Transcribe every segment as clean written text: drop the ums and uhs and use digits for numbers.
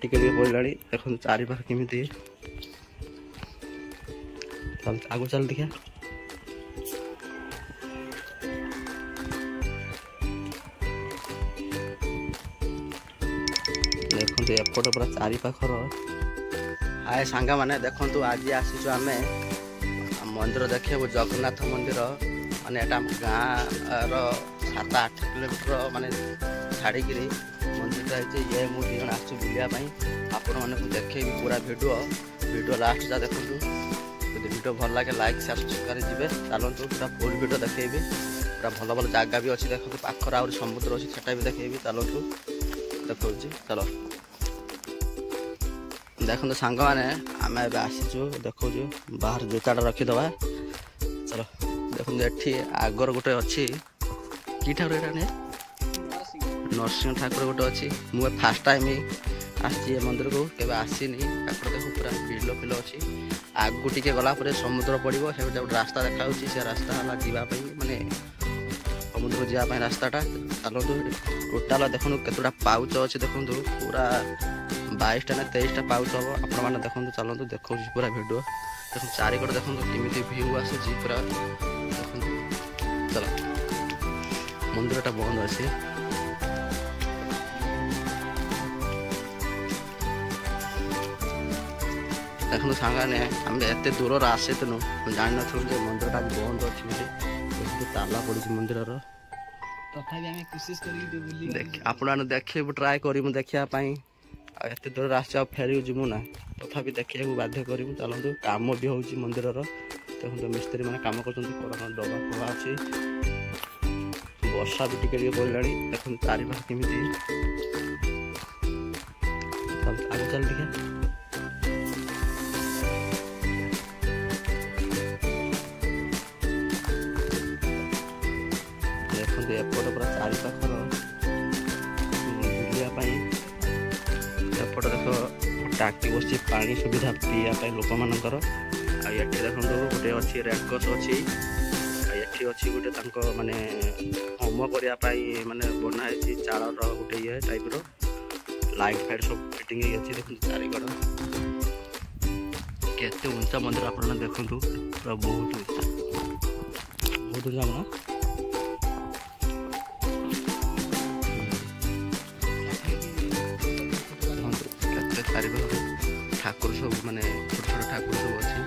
ଟିକେ ଟିକେ ପଡ଼ିଲାଣି। ଦେଖନ୍ତୁ ଚାରିପାଖ କେମିତି। ଆଗକୁ ଚାଲ ଦେଖିଆ। ଦେଖନ୍ତୁ ଏପଟ ପୁରା ଚାରିପାଖର। ହାଏ ସାଙ୍ଗମାନେ, ଦେଖନ୍ତୁ ଆଜି ଆସିଛୁ ଆମେ ମନ୍ଦିର ଦେଖିବାକୁ, ଜଗନ୍ନାଥ ମନ୍ଦିର। ମାନେ ଏଟା ଆମ ଗାଁର 7-8 କିଲୋମିଟର ମାନେ ଛାଡ଼ିକିରି ମନ୍ଦିରଟା ହେଇଛି। ଇଏ ମୁଁ ଦୁଇ ଜଣ ଆସିଛୁ ବୁଲିବା ପାଇଁ। ଆପଣମାନଙ୍କୁ ଦେଖେଇବି ପୁରା ଭିଡ଼ିଓ ଲାଷ୍ଟ ଯା ଦେଖନ୍ତୁ। ଯଦି ଭିଡ଼ିଓ ଭଲ ଲାଗେ ଲାଇକ୍ ସେୟାର ସବସ୍କ୍ରାଇବ୍ ଯିବେ। ଚାଲନ୍ତୁ ପୁରା ଫୁଲ୍ ଭିଡ଼ିଓ ଦେଖେଇବି। ପୁରା ଭଲ ଭଲ ଜାଗା ବି ଅଛି। ଦେଖନ୍ତୁ ପାଖରେ ଆହୁରି ସମୁଦ୍ର ଅଛି, ସେଟା ବି ଦେଖେଇବି। ଚାଲନ୍ତୁ ଦେଖଉଛି, ଚାଲ। ଦେଖନ୍ତୁ ସାଙ୍ଗମାନେ, ଆମେ ଏବେ ଆସିଛୁ, ଦେଖାଉଛୁ। ବାହାରେ ଜୋତାଟା ରଖିଦେବା, ଚାଲ। ଦେଖନ୍ତୁ ଏଠି ଆଗର ଗୋଟେ ଅଛି, କି ଠାକୁର ଏଇଟା ନେ ନରସିଂହ ଠାକୁର ଗୋଟେ ଅଛି। ମୁଁ ଫାର୍ଷ୍ଟ ଟାଇମ୍ ଆସିଛି ଏ ମନ୍ଦିରକୁ, କେବେ ଆସିନି। ଠାକୁର ଦେଖୁ ପୁରା ବିଲ ଅଛି। ଆଗକୁ ଟିକେ ଗଲା ପରେ ସମୁଦ୍ର ପଡ଼ିବ। ସେ ଗୋଟେ ରାସ୍ତା ଦେଖାଯାଉଛି, ସେ ରାସ୍ତା ହେଲା ଯିବା ପାଇଁ, ମାନେ ସମୁଦ୍ରକୁ ଯିବା ପାଇଁ ରାସ୍ତାଟା। ଚାଲନ୍ତୁ। ଟୋଟାଲ ଦେଖନ୍ତୁ କେତେଟା ପାଉଚ ଅଛି। ଦେଖନ୍ତୁ ପୁରା 22ଟା ନା 23ଟା ପାଉଚ ହେବ। ଆପଣମାନେ ଦେଖନ୍ତୁ, ଚାଲନ୍ତୁ ଦେଖାଉଛି ପୁରା ଭିଡ଼ିଓ। ଦେଖନ୍ତୁ ଚାରିକଡ଼ ଦେଖନ୍ତୁ କେମିତି ଭିଉ ଆସୁଛି ପୁରା। ଦେଖନ୍ତୁ, ଚାଲ। ମନ୍ଦିରଟା ବନ୍ଦ ଅଛି। ଦେଖନ୍ତୁ ସାଙ୍ଗମାନେ, ଆମେ ଏତେ ଦୂରରୁ ଆସିଥିଲୁ, ଜାଣିନଥିଲୁ ଯେ ମନ୍ଦିରଟା ବନ୍ଦ ଅଛି ବୋଲି। ଦେଖନ୍ତୁ ତାଲା ପଡ଼ିଛି ମନ୍ଦିରର। ତଥାପି ଆମେ କୋସିସ୍ କରିକି ଆପଣମାନେ ଦେଖିବୁ, ଟ୍ରାଏ କରିବୁ ଦେଖିବା ପାଇଁ। ଆଉ ଏତେ ଦୂରରେ ଆସିଛୁ, ଆଉ ଫେରିବୁ ଯିବୁ ନା, ତଥାପି ଦେଖିବାକୁ ବାଧ୍ୟ କରିବୁ। ଚାଲନ୍ତୁ। କାମ ବି ହେଉଛି ମନ୍ଦିରର। ଦେଖନ୍ତୁ ମିସ୍ତ୍ରୀ ମାନେ କାମ କରୁଛନ୍ତି। କ'ଣ ଡବା ଫବା ଅଛି। ବର୍ଷା ବି ଟିକେ ଟିକେ ପଡ଼ିଲାଣି। ଦେଖନ୍ତୁ ଚାରିପାଖ କେମିତି। ଆଗକୁ ଚାଲ ଟିକେ। ଦେଖନ୍ତୁ ଏପଟ ପୁରା ଚାରିପାଖର ବୁଲିବା ପାଇଁ। ଏପଟ ଦେଖ ଟାଙ୍କି ବସିଛି, ପାଣି ସୁବିଧା ପିଇବା ପାଇଁ ଲୋକମାନଙ୍କର। ଆଉ ଏଠି ଦେଖନ୍ତୁ ଗୋଟେ ଅଛି ରେଡକ୍ରସ୍ ଅଛି। ଆଉ ଏଠି ଅଛି ଗୋଟେ ତାଙ୍କ ମାନେ ହୋମ କରିବା ପାଇଁ ମାନେ ବନା ହେଇଛି ଚାଳର ଗୋଟେ ଇଏ ଟାଇପ୍ର। ଲାଇଟ୍ ଫାଇଟ୍ ସବୁ ଫିଟିଂ ହେଇକି ଅଛି। ଦେଖନ୍ତୁ ଚାରିକଡ଼ କେତେ ଉଞ୍ଚା ମନ୍ଦିର ଆପଣମାନେ ଦେଖନ୍ତୁ। ପୁରା ବହୁତ ଉଞ୍ଚା ନା। ଚାରିପାଖ ଠାକୁର ସବୁ ମାନେ ଛୋଟ ଛୋଟ ଠାକୁର ସବୁ ଅଛି।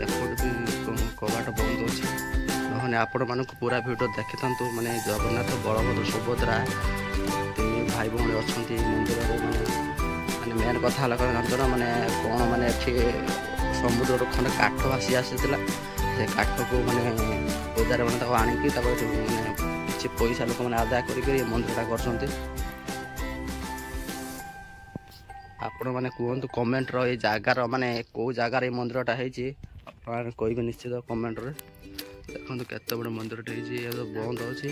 ଏପଟେ ବି କବାଟ ବନ୍ଦ ଅଛି। ନହେଲେ ଆପଣମାନଙ୍କୁ ପୁରା ଭିଡ଼ିଓ ଦେଖିଥାନ୍ତୁ। ମାନେ ଜଗନ୍ନାଥ, ବଳଭଦ୍ର, ସୁଭଦ୍ରା 3 ଭାଇ ଭଉଣୀ ଅଛନ୍ତି ମନ୍ଦିରରେ। ମାନେ ମେନ୍ କଥା ହେଲା କ'ଣ ଜାଣିଛ ନା, ମାନେ କ'ଣ ମାନେ ଏଠି ସମୁଦ୍ରରୁ ଖଣ୍ଡେ କାଠ ଭାସି ଆସିଥିଲା। ସେ କାଠକୁ ମାନେ ବଜାର ମାନେ ତାକୁ ଆଣିକି ତାପରେ ମାନେ କିଛି ପଇସା ଲୋକମାନେ ଆଦାୟ କରିକି ଏ ମନ୍ଦିରଟା କରିଛନ୍ତି। ଆପଣମାନେ କୁହନ୍ତୁ କମେଣ୍ଟର ଏଇ ଜାଗାର ମାନେ କେଉଁ ଜାଗାରେ ଏଇ ମନ୍ଦିରଟା ହେଇଛି, ଆପଣମାନେ କହିବେ ନିଶ୍ଚିତ କମେଣ୍ଟରେ। ଦେଖନ୍ତୁ କେତେ ବଡ଼ ମନ୍ଦିରଟା ହେଇଛି। ଏ ବନ୍ଦ ଅଛି।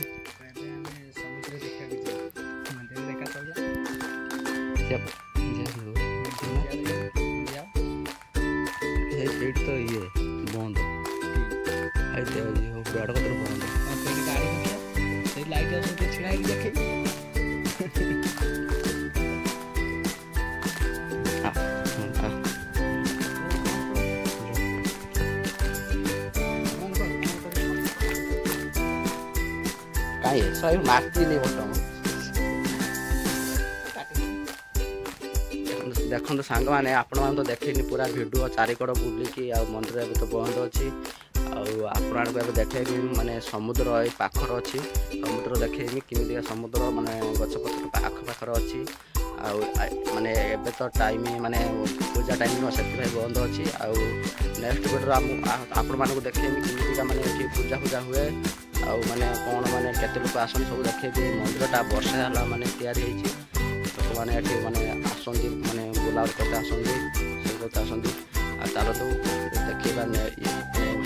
ସେଇଠି ତ ଇଏ ବନ୍ଦ ବ୍ୟାଡ଼ କତରେ ବନ୍ଦ। ସେଇ ଲାଇଟ୍ ଛିଡ଼ା ହେଇକି ଦେଖେ। କାହିଁ ଶହେ ମାଟିନି ବଟମ। ଦେଖନ୍ତୁ ସାଙ୍ଗମାନେ, ଆପଣମାନେ ତ ଦେଖେଇନି ପୁରା ଭିଡ଼ିଓ ଚାରିକଡ଼ ବୁଲିକି। ଆଉ ମନ୍ଦିର ଏବେ ତ ବନ୍ଦ ଅଛି। ଆଉ ଆପଣମାନଙ୍କୁ ଏବେ ଦେଖେଇବି ମାନେ ସମୁଦ୍ର ଏଇ ପାଖରେ ଅଛି। ସମୁଦ୍ର ଦେଖେଇବି କେମିତିକା ସମୁଦ୍ର, ମାନେ ଗଛପତ୍ର ଆଖପାଖରେ ଅଛି। ଆଉ ମାନେ ଏବେ ତ ଟାଇମ୍ ମାନେ ପୂଜା ଟାଇମ୍ ନୁହଁ, ସେଥିପାଇଁ ବନ୍ଦ ଅଛି। ଆଉ ନେକ୍ସଟ ଭିଡ଼ିଓରେ ଆପଣମାନଙ୍କୁ ଦେଖେଇବି କେମିତିକା ମାନେ ଏଠି ପୂଜା ହୁଏ। ଆଉ ମାନେ କ'ଣ ମାନେ କେତେ ଲୋକ ଆସନ୍ତି ସବୁ ଦେଖେଇବି। ମନ୍ଦିରଟା ବର୍ଷେ ହେଲା ମାନେ ତିଆରି ହେଇଛି। ଲୋକମାନେ ଏଠି ମାନେ ଆସନ୍ତି, ମାନେ ବୁଲାବୁଲି କରତେ ଆସନ୍ତି, ସବୁ କରତେ ଆସନ୍ତି। ଆଉ ଚାଲନ୍ତୁ ଦେଖେଇବା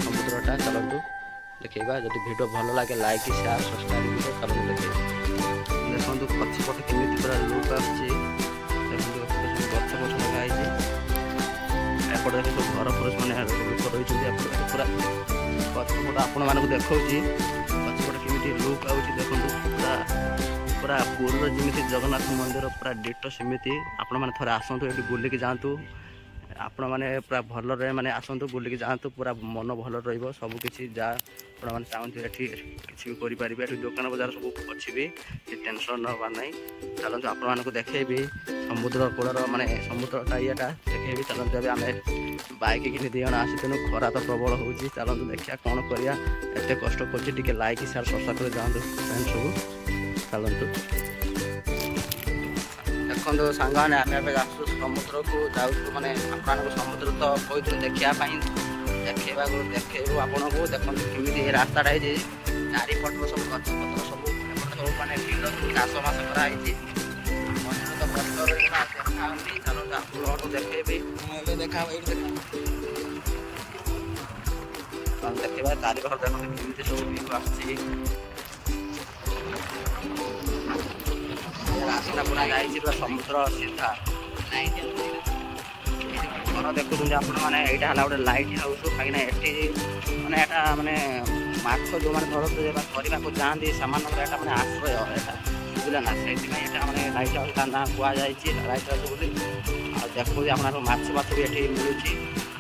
ସମୁଦ୍ରଟା। ଚାଲନ୍ତୁ ଦେଖେଇବା। ଯଦି ଭିଡ଼ିଓ ଭଲ ଲାଗେ ଲାଇକ୍ ସେୟାର ସବସ୍କ୍ରାଇବ୍ ଯିବ। ଚାଲନ୍ତୁ ଦେଖେଇବା। ଦେଖନ୍ତୁ ପଛପଟେ କେମିତି ପୁରା ଲୁକ୍ ଆସୁଛି। ଦେଖନ୍ତୁ ଗଛ ଲଗା ହେଇଛି। ଏପଟେ ଦେଖନ୍ତୁ ଘର ମାନେ ଲୋକ ରହିଛନ୍ତି। ଏପଟେ ପୁରା ପଛପଟ ଆପଣମାନଙ୍କୁ ଦେଖାଉଛି ପଛପଟ କେମିତି ଲୁକ୍ ଆଉଛି ଦେଖନ୍ତୁ। ପୁରା ପୁରା ପୁରୀର ଯେମିତି ଜଗନ୍ନାଥ ମନ୍ଦିର ପୁରା ଡିଟୋ ସେମିତି। ଆପଣମାନେ ଥରେ ଆସନ୍ତୁ ଏଠି ବୁଲିକି ଯାଆନ୍ତୁ। ଆପଣମାନେ ପୁରା ଭଲରେ ମାନେ ଆସନ୍ତୁ ବୁଲିକି ଯାଆନ୍ତୁ। ପୁରା ମନ ଭଲ ରହିବ। ସବୁକିଛି ଯାହା ଆପଣମାନେ ଚାହୁଁଥିବେ ଏଠି କିଛି ବି କରିପାରିବେ। ଏଠି ଦୋକାନ ବଜାର ସବୁ ଅଛି ବି, କିଛି ଟେନସନ୍ ନେବାର ନାହିଁ। ଚାଲନ୍ତୁ ଆପଣମାନଙ୍କୁ ଦେଖେଇବି ସମୁଦ୍ର କୂଳର ମାନେ ସମୁଦ୍ରଟା ଇଏଟା ଦେଖେଇବି। ଚାଲନ୍ତୁ ଏବେ ଆମେ ବାଇକ୍ କିଣି 2 ଜଣ ଆସିଥିଲୁ। ଖରା ତ ପ୍ରବଳ ହେଉଛି। ଚାଲନ୍ତୁ ଦେଖିବା କ'ଣ କରିବା। ଏତେ କଷ୍ଟ କରୁଛି, ଟିକେ ଲାଇକ୍ ସେୟାର ସବସ୍କ୍ରାଇବ୍ କରି ଯାଆନ୍ତୁ ଫ୍ରେଣ୍ଡ ସବୁ। ଚାଲନ୍ତୁ ଦେଖନ୍ତୁ ସାଙ୍ଗମାନେ ଆମେ ଏବେ ଆସୁଛୁ ସମୁଦ୍ରକୁ ଯାଉଛୁ। ମାନେ ଆପଣଙ୍କୁ ସମୁଦ୍ର ତ କହିଥିଲୁ ଦେଖିବା ପାଇଁ, ଦେଖେଇବୁ ଆପଣଙ୍କୁ। ଦେଖନ୍ତୁ କେମିତି ଏ ରାସ୍ତାଟା ହେଇଛି, ଚାରିପଟର ସବୁ ଗଛପତ୍ର ସବୁ ଏପଟେ ସବୁ ମାନେ ବିଲ ସବୁ ଚାଷ ବାସ କରାହେଇଛି। ମନ୍ଦିର ତ କଷ୍ଟ ରହିଲା ଦେଖାହେଉନି। ଚାଲନ୍ତୁ ଆପଣଙ୍କୁ ଦେଖେଇବି। ଏବେ ଦେଖା ଏଇଠି ଦେଖା ଦେଖିବା ଚାରିପାଖ ଦେଖନ୍ତୁ କେମିତି ସବୁ ଭିଉ ଆସୁଛି। ରାସ୍ତା ପୁରା ଯାଇଛି ପୁରା ସମୁଦ୍ର ସିଧା। ଘର ଦେଖୁଛନ୍ତି ଆପଣମାନେ, ଏଇଟା ହେଲା ଗୋଟେ ଲାଇଟ୍ ହାଉସ୍। କାହିଁକିନା ଏଠି ମାନେ ଏଇଟା ମାନେ ମାଛ ଯେଉଁମାନେ ଧରନ୍ତି ବା ଧରିବାକୁ ଯାଆନ୍ତି ସେମାନଙ୍କର ଏଇଟା ମାନେ ଆଶ୍ରୟ ଏଇଟା, ବୁଝିଲେ ନା। ସେଇଥିପାଇଁ ଏଇଟା ମାନେ ଲାଇଟ୍ ହାଉସ୍ ତା ନାଁ କୁହାଯାଇଛି ଲାଇଟ୍ ହାଉସ୍ ବୋଲି। ଆଉ ଦେଖୁଛି ଆପଣଙ୍କୁ ମାଛ ବି ଏଠି ମିଳୁଛି।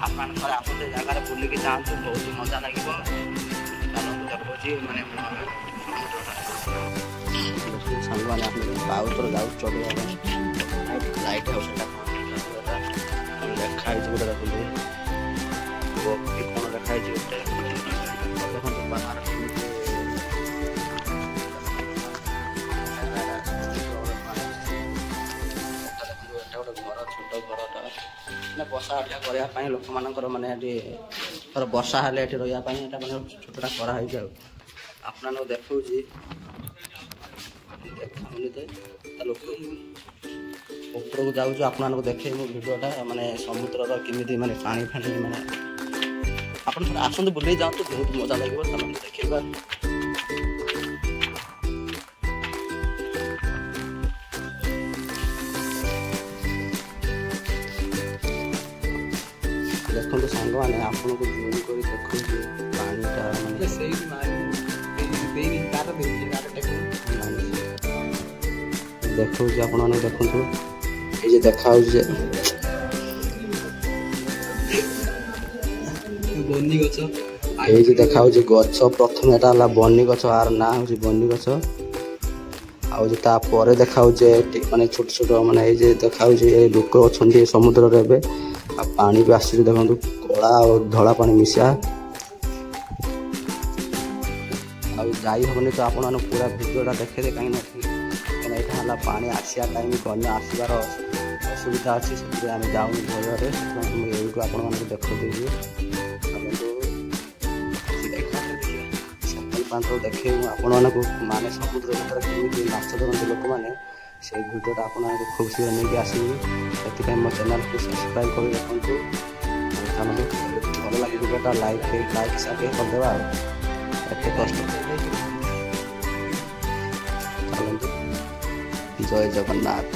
ଆପଣମାନେ ଥରେ ଆସନ୍ତୁ ଜାଗାରେ ବୁଲିକି ଯାଆନ୍ତୁ, ବହୁତ ମଜା ଲାଗିବ। ଚାଲନ୍ତୁ ଦେଖୁଛି ମାନେ ସାଙ୍ଗମାନେ ଆମେ ବାଉଥର ଯାଉଛୁ ଚଢ଼ିବା ପାଇଁ। ଲାଇଟ୍ ହାଉସ୍ ଏଟା ଲେଖା ହେଇଛି ଗୋଟେ ଦେଖନ୍ତୁ, କ'ଣ ଲେଖା ହେଇଛି ଗୋଟେ ଦେଖନ୍ତୁ। ବାହାର କେମିତି ଏଟା ଗୋଟେ ଘର, ଛୋଟ ଘରଟା ମାନେ ବସା ଉଠା କରିବା ପାଇଁ ଲୋକମାନଙ୍କର ମାନେ ଏଠି ଧର ବର୍ଷା ହେଲେ ଏଠି ରହିବା ପାଇଁ ଏଇଟା ମାନେ ଛୋଟଟା କରାହେଇଛି। ଆଉ ଆପଣମାନଙ୍କୁ ଦେଖାଉଛି ଦେଖାଉନି ତ ଲୋକ ଉପରକୁ ଯାଉଛୁ। ଆପଣମାନଙ୍କୁ ଦେଖେଇବି ମୁଁ ଭିଡ଼ିଓଟା ମାନେ ସମୁଦ୍ରର କେମିତି ମାନେ ପାଣି ମାନେ ଆପଣ ଥରେ ଆସନ୍ତୁ ବୁଲେଇ ଯାଆନ୍ତୁ, ବହୁତ ମଜା ଲାଗିବ। ଚାଲନ୍ତୁ ଦେଖେଇବା। ଦେଖନ୍ତୁ ସାଙ୍ଗମାନେ ଆପଣଙ୍କୁ ଜୁମ୍ କରି ଦେଖନ୍ତୁ ପାଣିଟା ମାନେ ସେଇଠି ଦେଖଉଛି ଆପଣମାନେ ଦେଖନ୍ତୁ। এই যে দেখা হচ্ছে ବନି ଗଛ, এই যে দেখা হচ্ছে গছ। প্রথমে এটা হল বন্নি গছ, আর না হচ্ছে বন্নি গছ। ଆଉ ଯେ ତାପରେ ଦେଖାଉଛି ମାନେ ଛୋଟ ଛୋଟ ମାନେ ଏଇ ଯେ ଦେଖାଉଛି ଏ ଲୋକ ଅଛନ୍ତି ସମୁଦ୍ରରେ ଏବେ। ଆଉ ପାଣି ବି ଆସୁଛି ଦେଖନ୍ତୁ, କଳା ଆଉ ଧଳା ପାଣି ମିଶା। ଆଉ ଯାଇ ହେବନି ତ ଆପଣମାନେ ପୁରା ଭିଡ଼ିଓଟା ଦେଖେଇବେ, କାହିଁକିନା ଏଇଟା ହେଲା ପାଣି ଆସିବା ଟାଇମ୍, ବନ୍ୟା ଆସିବାର ଅସୁବିଧା ଅଛି। ସେଥିପାଇଁ ଆମେ ଯାଉନି ଭୟରେ। ସେଥିପାଇଁ ମୁଁ ଏଇଠୁ ଆପଣମାନଙ୍କୁ ଦେଖାଇଦେବି। ପ୍ରାନ୍ତରୁ ଦେଖେଇବୁ ଆପଣମାନଙ୍କୁ ମାନେ ସମୁଦ୍ର ଭିତରେ କେମିତି ମାଛ ଧରନ୍ତି ଲୋକମାନେ। ସେଇ ଭିଡ଼ିଓଟା ଆପଣମାନଙ୍କୁ ଖୁବ୍ ଶୀଘ୍ର ନେଇକି ଆସିବି। ସେଥିପାଇଁ ମୋ ଚ୍ୟାନେଲ୍କୁ ସବସ୍କ୍ରାଇବ୍ କରି ରଖନ୍ତୁ। ଚାଲନ୍ତୁ ଭଲ ଲାଗେ ଭିଡ଼ିଓଟା ଲାଇକ୍ ସେୟାର କରିଦେବା। ଆଉ ଏତେ କଷ୍ଟ ଚାଲନ୍ତୁ। ଜୟ ଜଗନ୍ନାଥ।